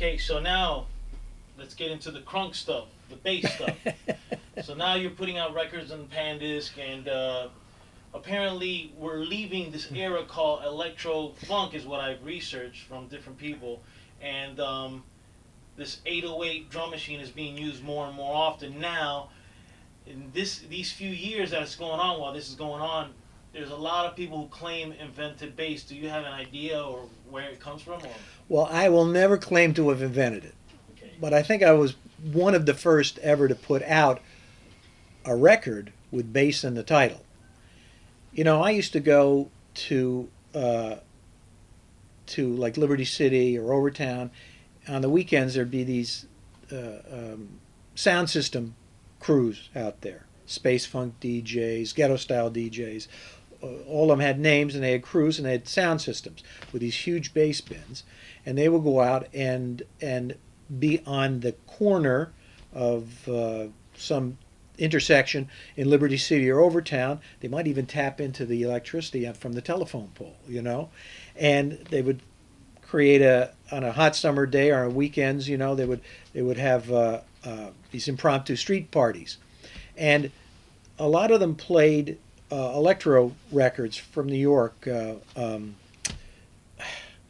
Okay, so now let's get into the crunk stuff, the bass stuff. So now you're putting out records on pan disc, and apparently we're leaving this era called electro funk, is what I've researched from different people, and this 808 drum machine is being used more and more often now. In these few years that it's going on, while this is going on, there's a lot of people who claim invented bass. Do you have an idea or where it comes from? Or? Well, I will never claim to have invented it, Okay. but I think I was one of the first ever to put out a record with bass in the title. You know, I used to go uh, to like Liberty City or Overtown. On the weekends, there'd be these sound system crews out there. Space funk DJs, ghetto style DJs. All of them had names and they had crews and they had sound systems with these huge bass bins. And they would go out and be on the corner of some intersection in Liberty City or Overtown. They might even tap into the electricity from the telephone pole, you know. And they would create on a hot summer day or on weekends, you know, they would have these impromptu street parties, and a lot of them played electro records from New York,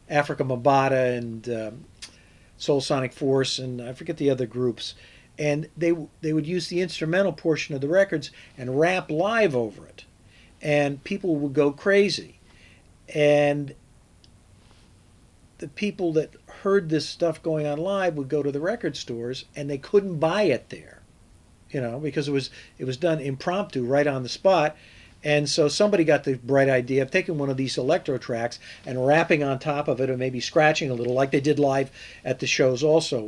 Africa Mabata and Soul Sonic Force, and I forget the other groups, and they would use the instrumental portion of the records and rap live over it, and people would go crazy, and the people that heard this stuff going on live would go to the record stores and they couldn't buy it there, you know, because it was done impromptu right on the spot. And so somebody got the bright idea of taking one of these electro tracks and rapping on top of it, or maybe scratching a little, like they did live at the shows also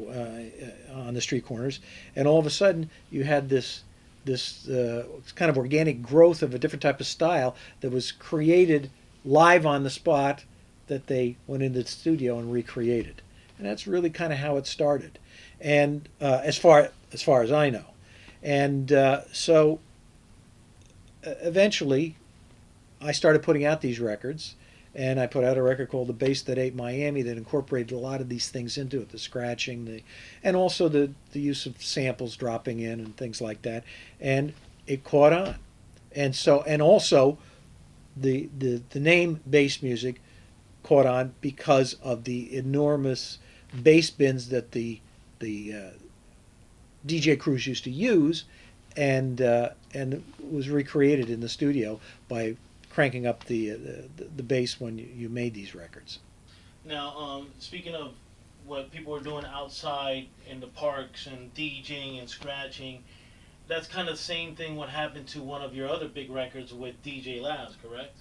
on the street corners. And all of a sudden, you had this kind of organic growth of a different type of style that was created live on the spot, that they went into the studio and recreated. And that's really kind of how it started, and as far as I know. And so eventually I started putting out these records, and I put out a record called The Bass That Ate Miami that incorporated a lot of these things into it, the scratching, and also the use of samples dropping in and things like that. And it caught on. And so, and also the name bass music caught on because of the enormous bass bins that the DJ crews used to use, and was recreated in the studio by cranking up the bass when you made these records. Now, speaking of what people are doing outside in the parks and DJing and scratching, that's kind of the same thing what happened to one of your other big records with DJ Laz, correct?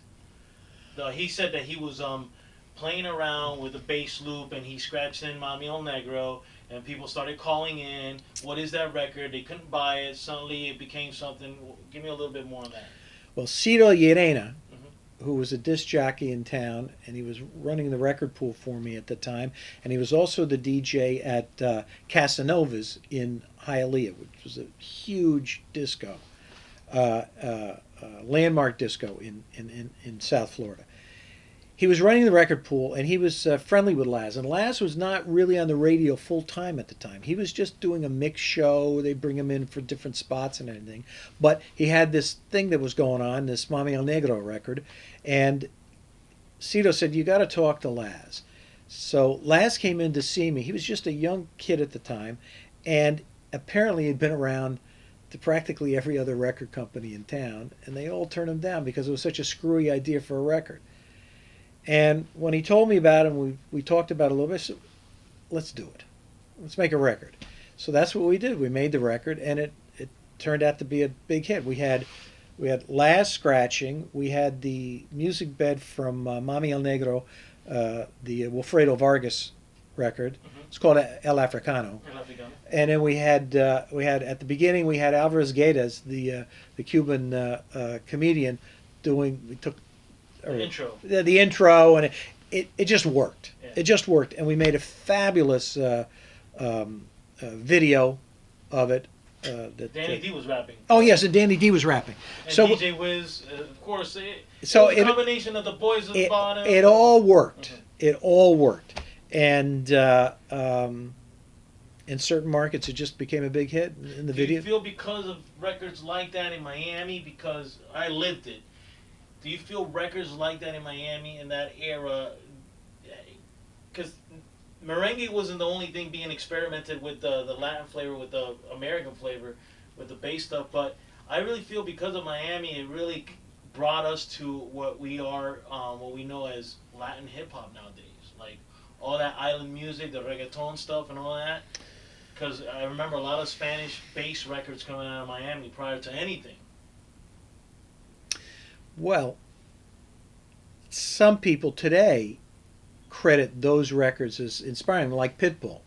He said that he was playing around with a bass loop and he scratched in Mami El Negro, and people started calling in, what is that record? They couldn't buy it. Suddenly it became something. Give me a little bit more on that. Well, Ciro Llerena, who was a disc jockey in town, and he was running the record pool for me at the time, and he was also the DJ at Casanova's in Hialeah, which was a huge disco, landmark disco in South Florida. He was running the record pool, and he was friendly with Laz. And Laz was not really on the radio full time at the time. He was just doing a mix show. They bring him in for different spots and everything. But he had this thing that was going on, this Mami El Negro record. And Cito said, you got to talk to Laz. So Laz came in to see me. He was just a young kid at the time. And apparently he'd been around to practically every other record company in town. And they all turned him down because it was such a screwy idea for a record. And when he told me about it, and we talked about it a little bit, I said, let's do it. Let's make a record. So that's what we did. We made the record, and it turned out to be a big hit. We had Laz scratching. We had the music bed from Mami El Negro, the Wilfredo Vargas record. Mm-hmm. It's called El Africano. El Africano. And then we had at the beginning we had Alvarez Guedes, the Cuban comedian, we took the intro, and it just worked. Yeah. It just worked, and we made a fabulous video of it. Danny D was rapping. Oh yes, and Danny D was rapping. And so DJ Wiz, of course. So it was a combination of the boys at the bottom. It all worked. Mm-hmm. It all worked, and in certain markets, it just became a big hit in the Do you video. feel because of records like that in Miami? Because I lived it. Do you feel records like that in Miami in that era? Because merengue wasn't the only thing being experimented with the Latin flavor, with the American flavor, with the bass stuff. But I really feel because of Miami, it really brought us to what we are, what we know as Latin hip hop nowadays. Like all that island music, the reggaeton stuff, and all that. Because I remember a lot of Spanish bass records coming out of Miami prior to anything. Well, some people today credit those records as inspiring, like Pitbull.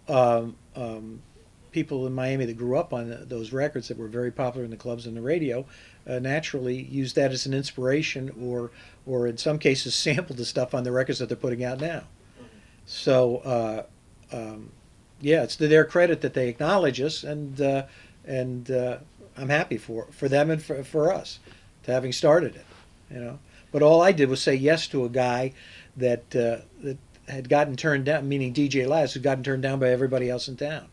Um, um, People in Miami that grew up on those records that were very popular in the clubs and the radio naturally used that as an inspiration, or in some cases sampled the stuff on the records that they're putting out now. So yeah, it's to their credit that they acknowledge us, and I'm happy for them and for us to having started it. You know, but all I did was say yes to a guy that had gotten turned down, meaning DJ Laz, who'd gotten turned down by everybody else in town.